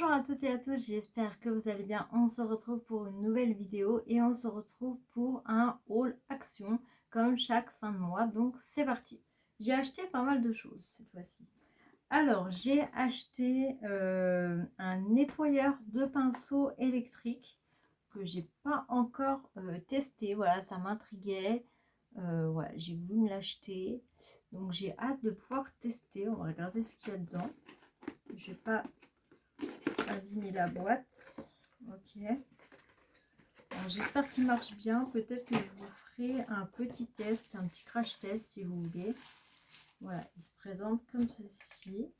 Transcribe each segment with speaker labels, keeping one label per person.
Speaker 1: Bonjour à toutes et à tous, j'espère que vous allez bien. On se retrouve pour une nouvelle vidéo et on se retrouve pour un haul action comme chaque fin de mois. Donc c'est parti. J'ai acheté pas mal de choses cette fois-ci. Alors j'ai acheté un nettoyeur de pinceau électrique que j'ai pas encore testé. Voilà, ça m'intriguait. Voilà, j'ai voulu me l'acheter. Donc j'ai hâte de pouvoir tester. On va regarder ce qu'il y a dedans. Je vais pas abîmer la boîte. Ok. J'espère qu'il marche bien. Peut-être que je vous ferai un petit test, un petit crash test si vous voulez. Voilà, il se présente comme ceci.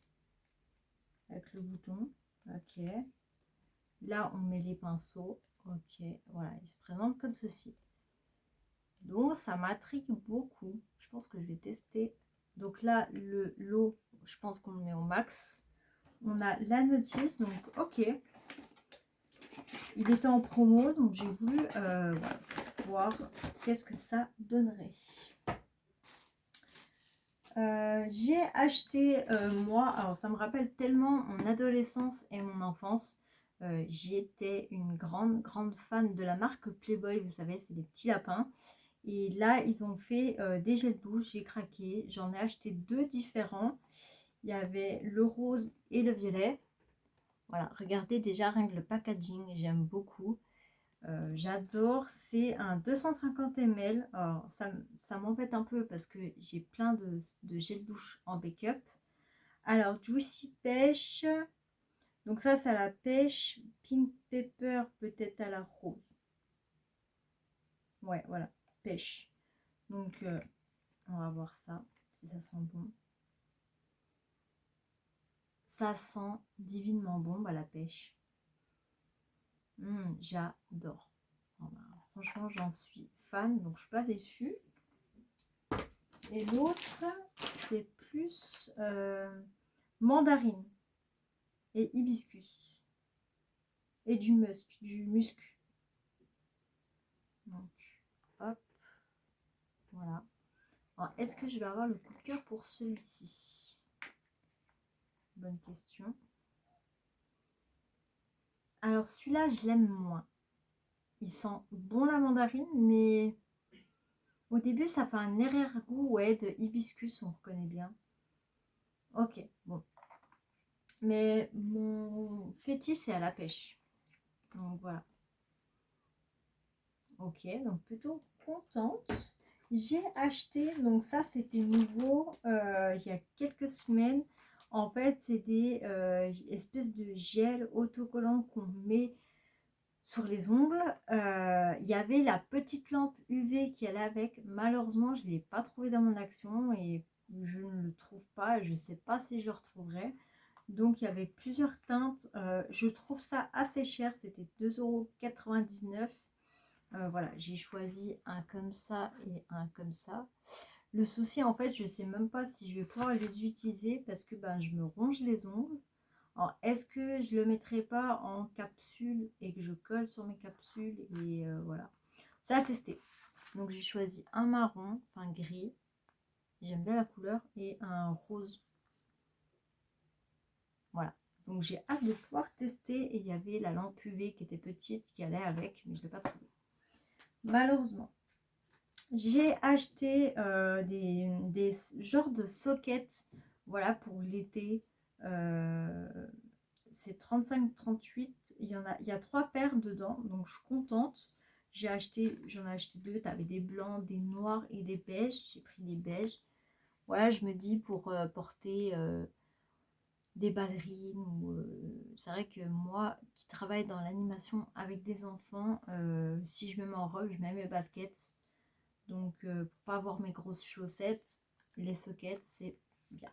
Speaker 1: Avec le bouton. Ok. Là, on met les pinceaux. Ok. Voilà, il se présente comme ceci. Donc, ça m'intrigue beaucoup. Je pense que je vais tester. Donc là, le lot, je pense qu'on le met au max. On a la notice. Donc, ok. Il était en promo, donc j'ai voulu voilà, voir qu'est-ce que ça donnerait. J'ai acheté moi, alors ça me rappelle tellement mon adolescence et mon enfance. J'étais une grande fan de la marque Playboy, vous savez, c'est des petits lapins. Et là, ils ont fait des gels douche, j'ai craqué. J'en ai acheté deux différents. Il y avait le rose et le violet. Voilà, regardez déjà rien que le packaging, j'aime beaucoup. J'adore, c'est un 250 ml. Alors, ça m'embête un peu parce que j'ai plein de gel douche en backup. Alors, Juicy Pêche. Donc ça, c'est à la pêche. Pink Pepper, peut-être à la rose. Ouais, voilà, pêche. Donc, on va voir ça, si ça sent bon. Ça sent divinement bon, bah, la pêche. J'adore. Bon, bah, franchement, j'en suis fan, donc je suis pas déçue. Et l'autre, c'est plus mandarine et hibiscus. Et du musc. Donc, hop, voilà. Est-ce que je vais avoir le coup de cœur pour celui-ci? Bonne question. Alors, celui-là, je l'aime moins. Il sent bon la mandarine, mais au début, ça fait un arrière-goût, ouais, de hibiscus, on reconnaît bien. Ok, bon. Mais mon fétiche, c'est à la pêche. Donc, voilà. Ok, donc plutôt contente. J'ai acheté, donc ça c'était nouveau il y a quelques semaines. En fait, c'est des espèces de gel autocollant qu'on met sur les ongles. Il y avait la petite lampe UV qui allait avec. Malheureusement, je ne l'ai pas trouvé dans mon action et je ne le trouve pas. Je ne sais pas si je le retrouverai. Donc, il y avait plusieurs teintes. Je trouve ça assez cher. C'était 2,99 €. Voilà, j'ai choisi un comme ça et un comme ça. Le souci, en fait, je sais même pas si je vais pouvoir les utiliser parce que ben, je me ronge les ongles. Alors, est-ce que je le mettrai pas en capsule et que je colle sur mes capsules et voilà. Ça à tester. Donc, j'ai choisi un marron, enfin gris. J'aime bien la couleur et un rose. Voilà. Donc, j'ai hâte de pouvoir tester. Et il y avait la lampe UV qui était petite qui allait avec, mais je ne l'ai pas trouvée. Malheureusement. J'ai acheté des genres de sockets, voilà, pour l'été. C'est 35-38. Il y a 3 paires dedans, donc je suis contente. J'en ai acheté deux. Tu avais des blancs, des noirs et des beiges. J'ai pris les beiges. Voilà, je me dis pour porter des ballerines. C'est vrai que moi qui travaille dans l'animation avec des enfants, si je me mets en robe, je mets mes baskets. Donc, pour pas avoir mes grosses chaussettes, les sockets, c'est bien.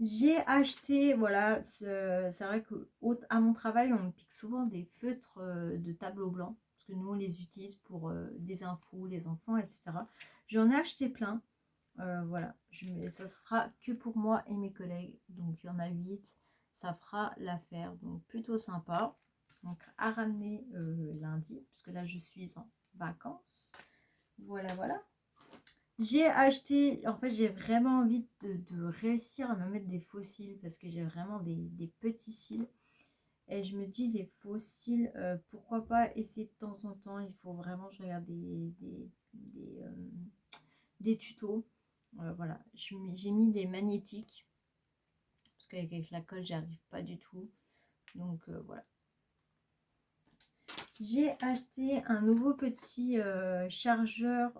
Speaker 1: J'ai acheté, voilà, c'est vrai qu'à mon travail, on me pique souvent des feutres de tableau blanc. Parce que nous, on les utilise pour des infos, les enfants, etc. J'en ai acheté plein. Voilà, ça sera que pour moi et mes collègues. Donc, il y en a 8. Ça fera l'affaire. Donc, plutôt sympa. Donc, à ramener lundi. Parce que là, je suis en vacances. Voilà, voilà. J'ai acheté, en fait j'ai vraiment envie de réussir à me mettre des faux cils parce que j'ai vraiment des petits cils. Et je me dis des faux cils, pourquoi pas essayer de temps en temps. Il faut vraiment que je regarde des tutos. Voilà, j'ai mis des magnétiques parce qu'avec la colle j'y arrive pas du tout. Donc voilà. J'ai acheté un nouveau petit chargeur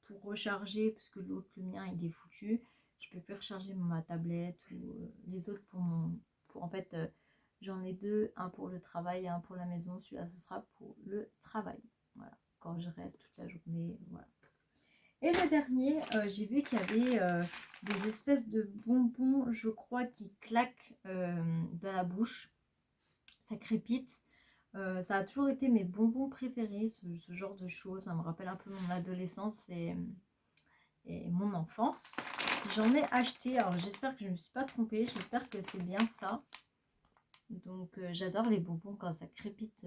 Speaker 1: pour recharger parce que l'autre, le mien, il est foutu. Je peux plus recharger ma tablette ou les autres pour en fait, j'en ai deux, un pour le travail et un pour la maison. Celui-là, ce sera pour le travail. Voilà, quand je reste toute la journée, voilà. Et le dernier, j'ai vu qu'il y avait des espèces de bonbons, je crois, qui claquent dans la bouche. Ça crépite. Ça a toujours été mes bonbons préférés, ce genre de choses. Ça me rappelle un peu mon adolescence et mon enfance. J'en ai acheté. Alors j'espère que je ne me suis pas trompée. J'espère que c'est bien ça. Donc j'adore les bonbons quand ça crépite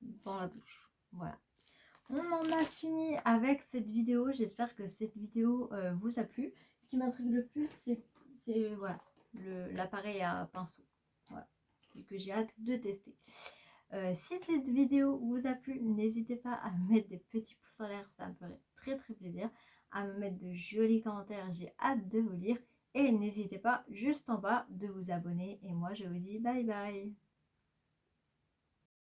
Speaker 1: dans la bouche. Voilà. On en a fini avec cette vidéo. J'espère que cette vidéo vous a plu. Ce qui m'intrigue le plus, c'est voilà, l'appareil à pinceau. Voilà. Et que j'ai hâte de tester. Si cette vidéo vous a plu, n'hésitez pas à me mettre des petits pouces en l'air, ça me ferait très très plaisir. À me mettre de jolis commentaires, j'ai hâte de vous lire. Et n'hésitez pas juste en bas de vous abonner. Et moi je vous dis bye bye.